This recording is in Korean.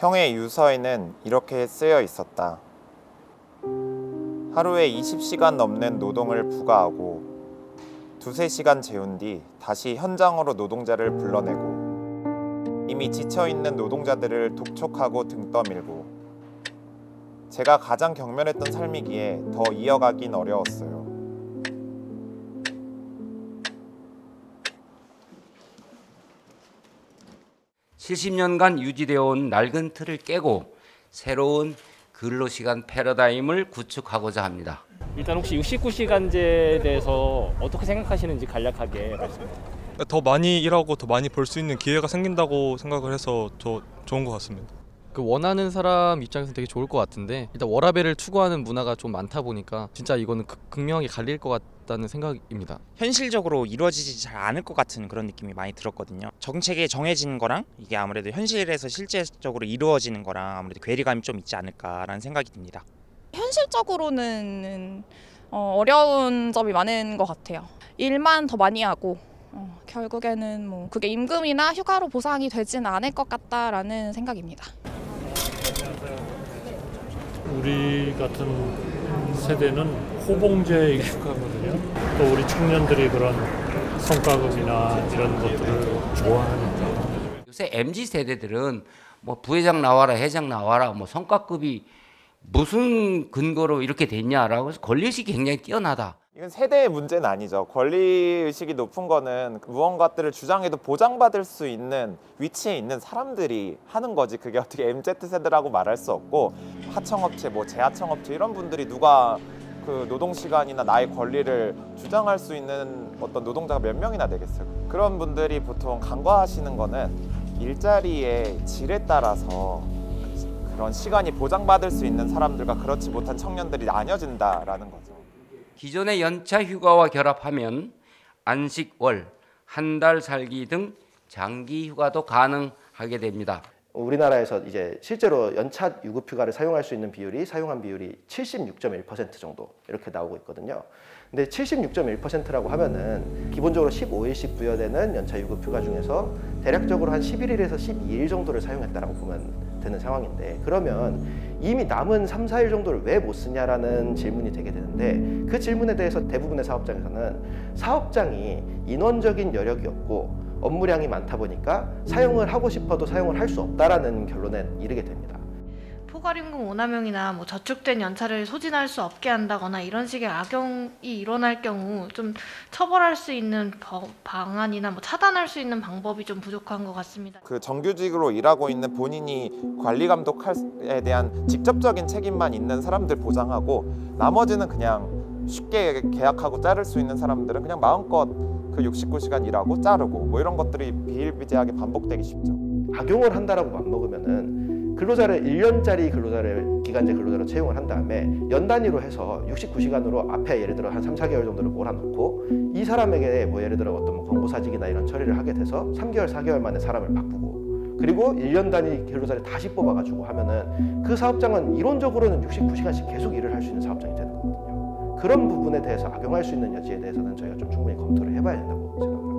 형의 유서에는 이렇게 쓰여 있었다. 하루에 20시간 넘는 노동을 부과하고 두세 시간 재운 뒤 다시 현장으로 노동자를 불러내고 이미 지쳐있는 노동자들을 독촉하고 등 떠밀고 제가 가장 경멸했던 삶이기에 더 이어가긴 어려웠어요. (70년간) 유지되어 온 낡은 틀을 깨고 새로운 근로시간 패러다임을 구축하고자 합니다. 일단 혹시 69시간제에 대해서 어떻게 생각하시는지 간략하게 말씀해 주세요. 더 많이 일하고 더 많이 벌 수 있는 기회가 생긴다고 생각을 해서 더 좋은 것 같습니다. 그 원하는 사람 입장에서 되게 좋을 것 같은데 일단 워라밸을 추구하는 문화가 좀 많다 보니까 진짜 이거는 극명하게 갈릴 것 같다는 생각입니다. 현실적으로 이루어지지 잘 않을 것 같은 그런 느낌이 많이 들었거든요. 정책에 정해진 거랑 이게 아무래도 현실에서 실제적으로 이루어지는 거랑 아무래도 괴리감이 좀 있지 않을까라는 생각이 듭니다. 현실적으로는 어려운 점이 많은 것 같아요. 일만 더 많이 하고 결국에는 뭐 그게 임금이나 휴가로 보상이 되지는 않을 것 같다라는 생각입니다. 우리 같은 세대는 호봉제에 익숙하거든요. 또 우리 청년들이 그런 성과급이나 이런 것들을 좋아하니까. 요새 MZ 세대들은 뭐 부회장 나와라, 회장 나와라, 뭐 성과급이 무슨 근거로 이렇게 됐냐라고 해서 권리의식이 굉장히 뛰어나다. 이건 세대의 문제는 아니죠. 권리의식이 높은 거는 무언가들을 주장해도 보장받을 수 있는 위치에 있는 사람들이 하는 거지. 그게 어떻게 MZ세대라고 말할 수 없고 하청업체, 뭐 재하청업체 이런 분들이 누가 그 노동시간이나 나의 권리를 주장할 수 있는 어떤 노동자가 몇 명이나 되겠어요. 그런 분들이 보통 간과하시는 거는 일자리의 질에 따라서 그런 시간이 보장받을 수 있는 사람들과 그렇지 못한 청년들이 나뉘어진다라는 거죠. 기존의 연차 휴가와 결합하면 안식월, 한 달 살기 등 장기 휴가도 가능하게 됩니다. 우리나라에서 이제 실제로 연차 유급휴가를 사용할 수 있는 비율이 사용한 비율이 76.1% 정도 이렇게 나오고 있거든요. 근데 76.1%라고 하면은 기본적으로 15일씩 부여되는 연차 유급휴가 중에서 대략적으로 한 11일에서 12일 정도를 사용했다라고 보면 되는 상황인데, 그러면 이미 남은 3, 4일 정도를 왜 못 쓰냐라는 질문이 되게 되는데, 그 질문에 대해서 대부분의 사업장에서는 사업장이 인원적인 여력이 없고 업무량이 많다 보니까 사용을 하고 싶어도 사용을 할 수 없다라는 결론에 이르게 됩니다. 포괄임금 오남용이나 뭐 저축된 연차를 소진할 수 없게 한다거나 이런 식의 악용이 일어날 경우 좀 처벌할 수 있는 방안이나 뭐 차단할 수 있는 방법이 좀 부족한 것 같습니다. 그 정규직으로 일하고 있는 본인이 관리 감독에 대한 직접적인 책임만 있는 사람들 보장하고, 나머지는 그냥 쉽게 계약하고 자를 수 있는 사람들은 그냥 마음껏 그 69시간 일하고 자르고 뭐 이런 것들이 비일비재하게 반복되기 쉽죠. 악용을 한다라고 맘먹으면은 근로자를 1년짜리 근로자를 기간제 근로자로 채용을 한 다음에 연 단위로 해서 69시간으로 앞에 예를 들어 한 3, 4개월 정도를 몰아놓고 이 사람에게 뭐 예를 들어 어떤 뭐 권고사직이나 이런 처리를 하게 돼서 3개월, 4개월 만에 사람을 바꾸고, 그리고 1년 단위 근로자를 다시 뽑아가지고 하면은 그 사업장은 이론적으로는 69시간씩 계속 일을 할 수 있는 사업장이 되는 거거든요. 그런 부분에 대해서 악용할 수 있는 여지에 대해서는 저희가 좀 충분히 검토를 해봐야 된다고 생각합니다.